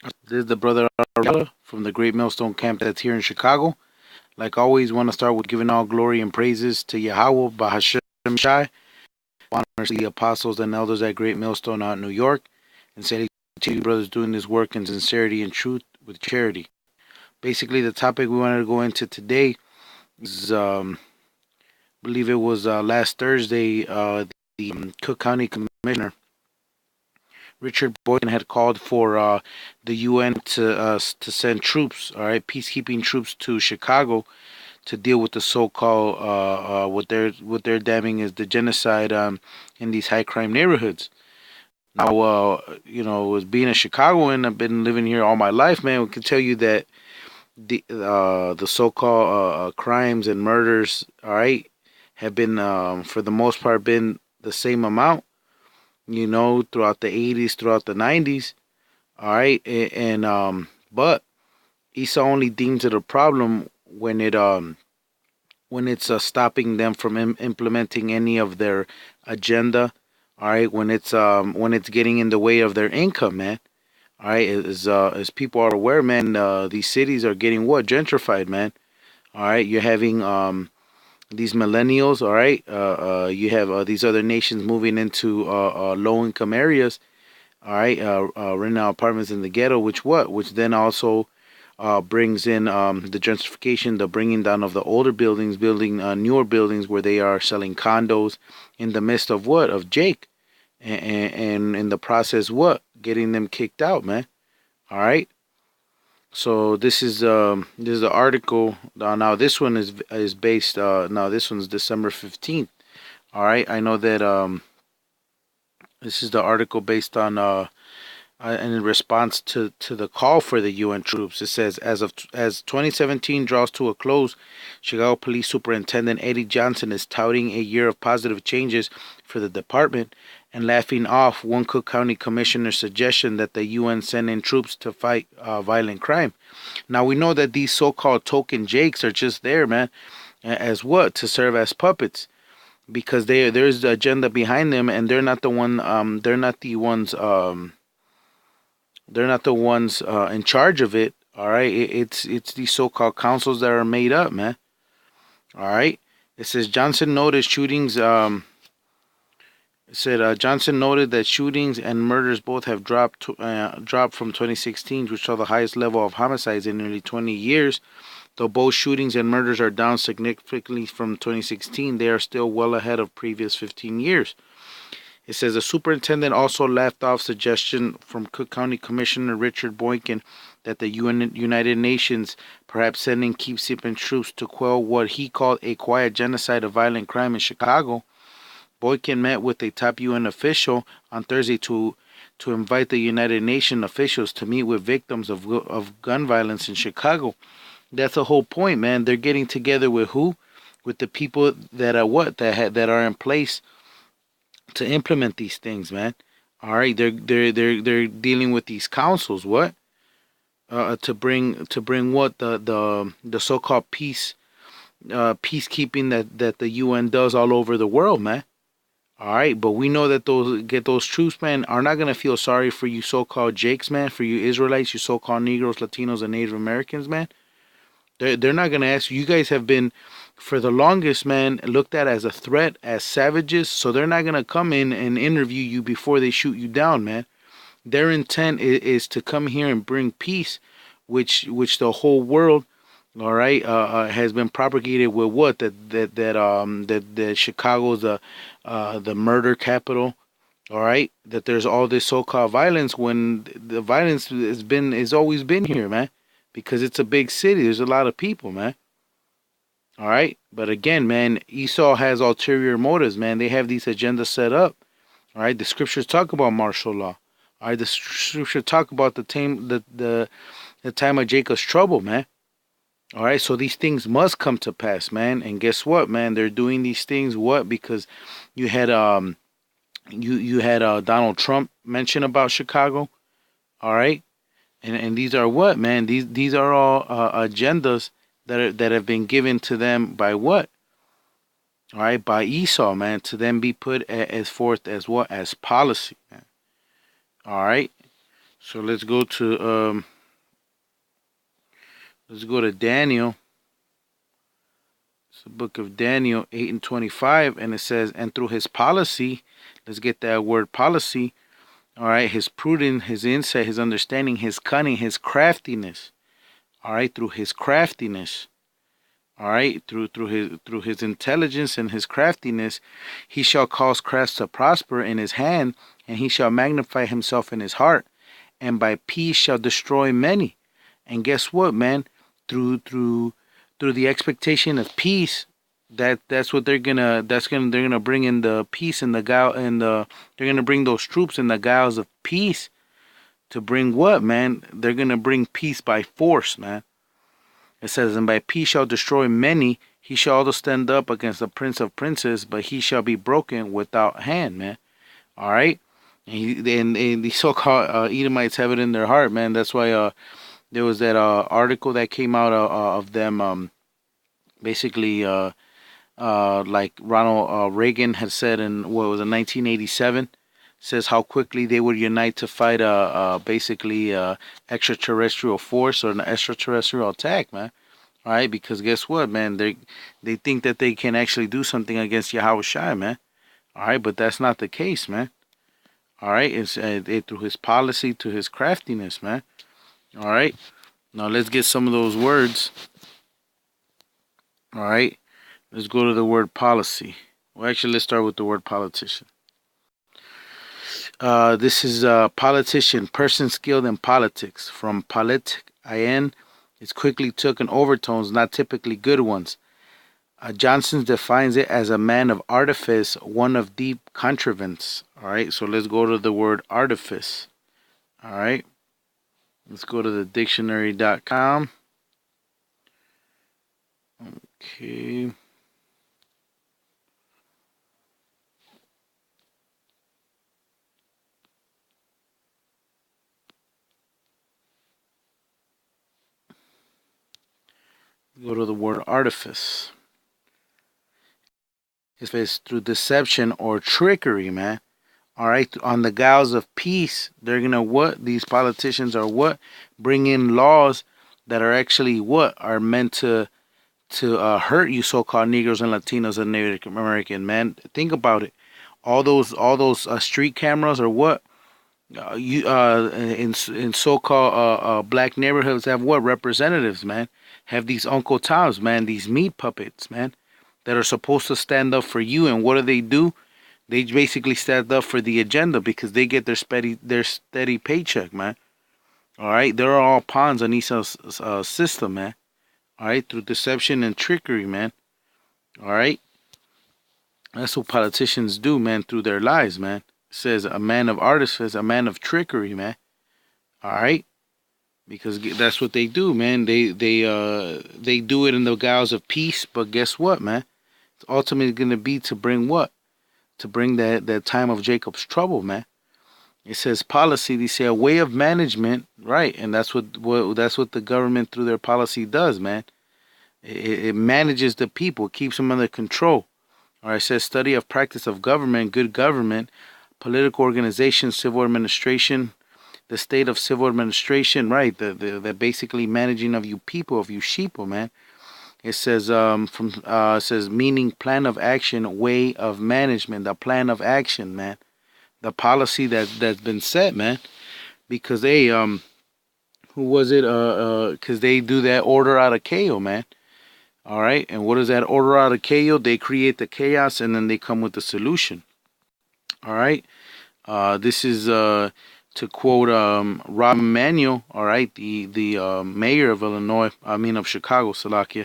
This is the brother from the Great Millstone Camp that's here in Chicago. Like always, want to start with giving all glory and praises to Yahweh, Bahashem Shai, honors the apostles and elders at Great Millstone out in New York, and say to you brothers doing this work in sincerity and truth with charity. Basically, the topic we wanted to go into today is, I believe it was last Thursday, the Cook County Commissioner Richard Boykin had called for the UN to send troops, all right, peacekeeping troops to Chicago to deal with the so-called what they're damning is the genocide in these high crime neighborhoods. Now, as being a Chicagoan, I've been living here all my life, man. We can tell you that the so-called crimes and murders, all right, have been for the most part been the same amount, throughout the 80s, throughout the 90s. All right. But Esau only deems it a problem when it's stopping them from implementing any of their agenda. All right. When it's getting in the way of their income, man. All right. As people are aware, man, these cities are getting gentrified, man. All right. You're having these millennials, all right. You have these other nations moving into low income areas, all right. Renting out apartments in the ghetto, which then also brings in the gentrification, the bringing down of the older buildings, building newer buildings where they are selling condos in the midst of Jake, and in the process, getting them kicked out, man. All right. So this is the article. Now this one is based. Now this one's December 15th. All right. I know that this is the article based on in response to the call for the UN troops. It says as 2017 draws to a close, Chicago Police Superintendent Eddie Johnson is touting a year of positive changes for the department and laughing off one Cook County Commissioner's suggestion that the UN send in troops to fight violent crime. Now we know that these so-called token Jakes are just there, man, as to serve as puppets, because there's the agenda behind them, and they're not the one. They're not the ones in charge of it. All right, it's these so-called councils that are made up, man. All right. It says Johnson noted shootings. It said Johnson noted that shootings and murders both have dropped from 2016, which saw the highest level of homicides in nearly 20 years. Though both shootings and murders are down significantly from 2016, they are still well ahead of previous 15 years. It says the superintendent also laughed off suggestion from Cook County Commissioner Richard Boykin that the United Nations perhaps sending peacekeeping troops to quell what he called a quiet genocide of violent crime in Chicago. Boykin met with a top UN official on Thursday to invite the United Nations officials to meet with victims of gun violence in Chicago. That's the whole point, man. They're getting together with who? With the people that are that are in place to implement these things, man. All right, they're dealing with these councils. To bring what the so-called peacekeeping that the UN does all over the world, man. All right, but we know that those troops, man, are not gonna feel sorry for you so-called Jakes, man, for you Israelites, you so-called Negroes, Latinos, and Native Americans, man. They're not gonna ask you. You guys have been, for the longest, man, looked at as a threat, as savages. So they're not gonna come in and interview you before they shoot you down, man. Their intent is to come here and bring peace, which the whole world, all right, has been propagated with that Chicago's the murder capital. All right, that there's all this so-called violence when the violence has always been here, man, because it's a big city. There's a lot of people, man. All right, but again, man, Esau has ulterior motives, man. They have these agendas set up. All right, the scriptures talk about martial law. All right, the scriptures talk about the time of Jacob's trouble, man. All right, so these things must come to pass, man. And guess what, man? They're doing these things because you had Donald Trump mention about Chicago. All right, and these are man? These are all agendas that have been given to them by what? All right, by Esau, man, to then be put as forth as as policy, man. All right. So let's go to Daniel. It's the book of Daniel 8:25, and it says, and through his policy, let's get that word policy. All right, his prudence, his insight, his understanding, his cunning, his craftiness. All right, through his craftiness. All right, through his intelligence and his craftiness, he shall cause crafts to prosper in his hand, and he shall magnify himself in his heart, and by peace shall destroy many. And guess what, man? Through the expectation of peace, that's what they're gonna bring in the peace and the guile and they're gonna bring those troops in the guise of peace to bring what, man? They're gonna bring peace by force, man. It says, and by peace shall destroy many. He shall also stand up against the prince of princes, but he shall be broken without hand, man. All right. And the so-called Edomites have it in their heart, man. That's why there was that article that came out of them, basically, like Ronald Reagan had said in what was it, 1987, says how quickly they would unite to fight basically extraterrestrial force or an extraterrestrial attack, man. All right, because guess what, man? They think that they can actually do something against Yahweh Shai, man. All right, but that's not the case, man. All right, it's through his policy to his craftiness, man. All right, now let's get some of those words. All right, let's go to the word policy. Well, actually, let's start with the word politician. This is a politician, person skilled in politics. From politic, in, it's quickly taken overtones, not typically good ones. Johnson defines it as a man of artifice, one of deep contrivance. All right, so let's go to the word artifice. All right, let's go to the dictionary.com. Okay. Go to the word artifice. If it's through deception or trickery, man. All right, on the guise of peace, they're gonna what? These politicians are what? Bring in laws that are actually what? Are meant to hurt you so-called Negroes and Latinos and Native American, man. Think about it. All those street cameras are what? In so-called black neighborhoods have what? Representatives, man. Have these Uncle Toms, man. These meat puppets, man, that are supposed to stand up for you. And what do? They basically stand up for the agenda because they get their steady paycheck, man. All right, they're all pawns on Esau's system, man. All right, through deception and trickery, man. All right, that's what politicians do, man, through their lies, man. It says a man of artifice, a man of trickery, man. All right, because that's what they do, man. They do it in the guise of peace, but guess what, man? It's ultimately going to be to bring what? To bring that time of Jacob's trouble, man. It says policy. They say a way of management, right? And that's what the government through their policy does, man. It manages the people, keeps them under control. All right, it says study of practice of government, good government, political organization, civil administration, the state of civil administration, right? The basically managing of you people, of you sheeple, man. It says it says meaning plan of action, way of management, the plan of action, man. The policy that's been set, man. Because they who was it? Because they do that order out of chaos, man. All right, and what is that order out of chaos? They create the chaos and then they come with the solution. All right, this is to quote Rob Emanuel. All right, the mayor of Illinois, of Chicago, Salakia.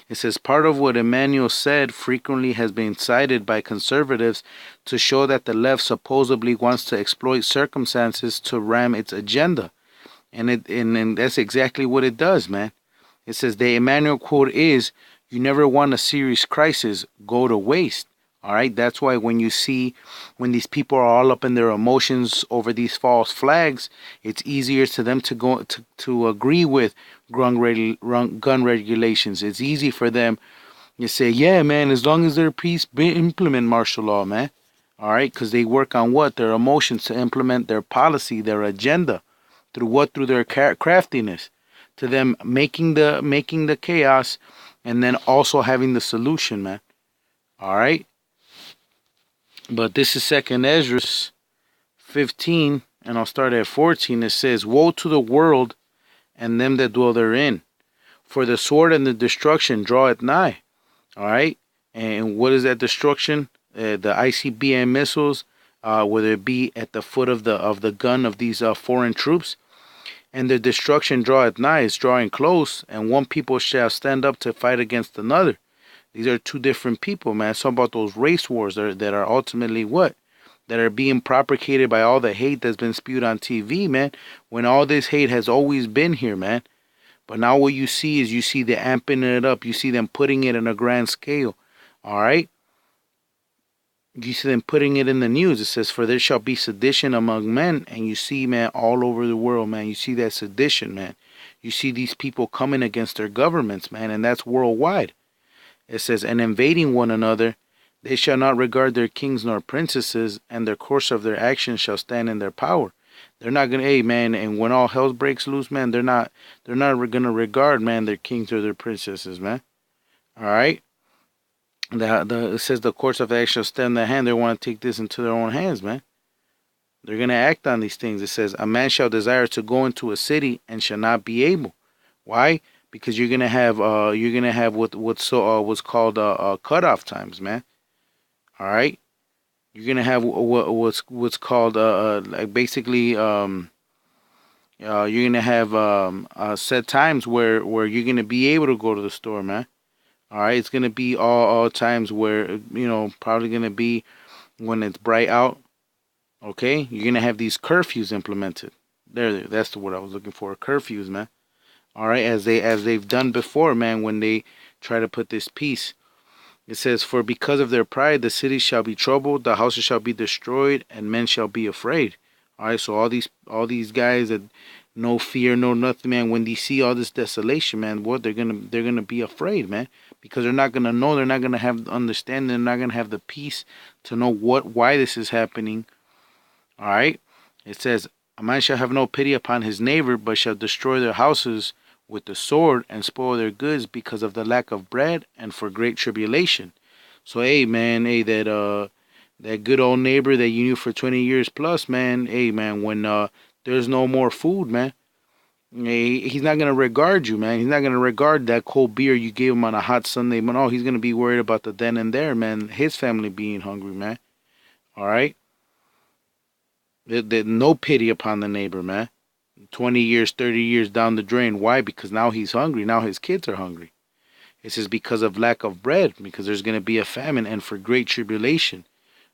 It says part of what Emmanuel said frequently has been cited by conservatives to show that the left supposedly wants to exploit circumstances to ram its agenda. And that's exactly what it does, man. It says the Emmanuel quote is, you never want a serious crisis go to waste. All right, that's why when these people are all up in their emotions over these false flags, it's easier to them to go to agree with gun regulations. It's easy for them to say, yeah, man, as long as they're peace, implement martial law, man. All right, because they work on what? Their emotions to implement their policy, their agenda. Through what? Through their craftiness. To them making the chaos, and then also having the solution, man. All right. But this is Second Ezra 15, and I'll start at 14. It says, "Woe to the world and them that dwell therein, for the sword and the destruction draweth nigh." All right. And what is that destruction? The ICBM missiles, whether it be at the foot of the gun of these foreign troops, and the destruction draweth nigh, is drawing close, and one people shall stand up to fight against another. These are two different people, man. It's talking about those race wars that are ultimately what? That are being propagated by all the hate that's been spewed on TV, man. When all this hate has always been here, man. But now what you see is you see the amping it up. You see them putting it in a grand scale. All right? You see them putting it in the news. It says, "For there shall be sedition among men." And you see, man, all over the world, man. You see that sedition, man. You see these people coming against their governments, man. And that's worldwide. It says, "And invading one another, they shall not regard their kings nor princesses, and their course of their actions shall stand in their power." They're not gonna, hey man, and when all hell breaks loose, man, they're not gonna regard, man, their kings or their princesses, man. All right. It says the course of action shall stand in their hand. They want to take this into their own hands, man. They're gonna act on these things. It says, "A man shall desire to go into a city and shall not be able." Why? Because you're gonna have what's called cutoff times, man. All right. You're gonna have what's called like basically you're gonna have set times where you're gonna be able to go to the store, man. All right. It's gonna be all times where probably gonna be when it's bright out. Okay. You're gonna have these curfews implemented. That's the word I was looking for. Curfews, man. All right. As they've done before, man. When they try to put this peace. It says, "For because of their pride, the cities shall be troubled, the houses shall be destroyed, and men shall be afraid." All right, so all these guys that no fear, no nothing, man. When they see all this desolation, man, what they're gonna be afraid, man, because they're not gonna know, they're not gonna have the understanding, they're not gonna have the peace to know why this is happening. All right, it says, "A man shall have no pity upon his neighbor, but shall destroy their houses with the sword and spoil their goods because of the lack of bread and for great tribulation." So hey man, hey that good old neighbor that you knew for 20 years plus, man, hey man, when there's no more food, man, hey, he's not gonna regard you, man. He's not gonna regard that cold beer you gave him on a hot Sunday. But no, he's gonna be worried about the then and there, man. His family being hungry, man. All right. There's no pity upon the neighbor, man. 20 years, 30 years down the drain. Why? Because now he's hungry. Now his kids are hungry. It says because of lack of bread, because there's going to be a famine and for great tribulation.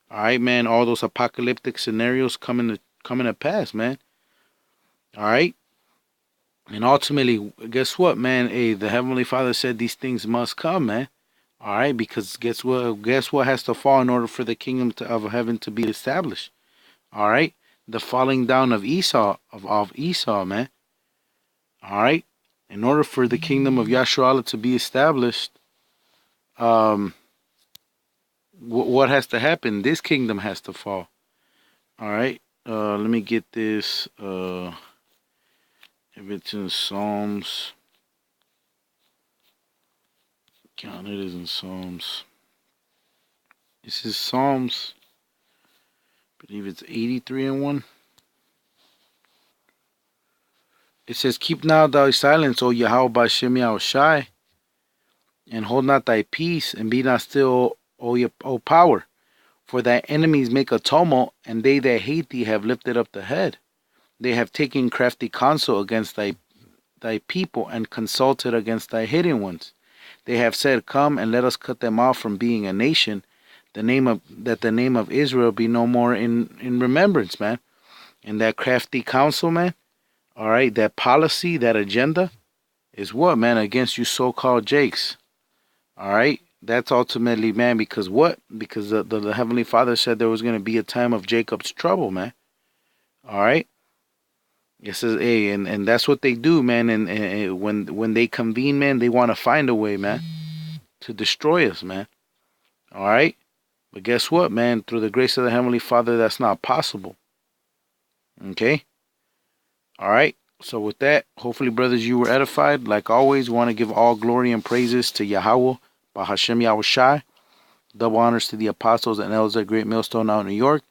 All right, man. All those apocalyptic scenarios coming to pass, man. All right. And ultimately, guess what, man? Hey, the Heavenly Father said these things must come, man. All right, because guess what? Guess what has to fall in order for the kingdom of heaven to be established? All right, the falling down of Esau, man. All right, in order for the kingdom of Yahshua to be established, um, what has to happen? This kingdom has to fall. All right, let me get this. If it's in Psalms, count it is in Psalms. This is Psalms. I believe it's 83 and 1. It says, "Keep now thy silence, O Yahweh Bashem Yahushai, and hold not thy peace, and be not still, O power. For thy enemies make a tumult, and they that hate thee have lifted up the head. They have taken crafty counsel against thy people, and consulted against thy hidden ones. They have said, Come, and let us cut them off from being a nation, the name of Israel be no more in remembrance," man. And that crafty counsel, man, all right, that policy, that agenda is what, man, against you so-called Jakes. All right, that's ultimately, man, because what? Because the Heavenly Father said there was going to be a time of Jacob's trouble, man. All right. It says, hey, and that's what they do, man. And when they convene, man, they want to find a way, man, to destroy us, man. All right. But guess what, man? Through the grace of the Heavenly Father, that's not possible. Okay. All right. So with that, hopefully, brothers, you were edified. Like always, want to give all glory and praises to Yahweh, Bahashem Yahushai. Double honors to the apostles and elders at Great Millstone out in New York.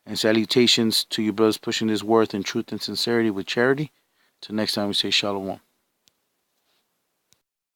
And salutations to you brothers pushing this worth in truth and sincerity with charity. Till next time we say shalom.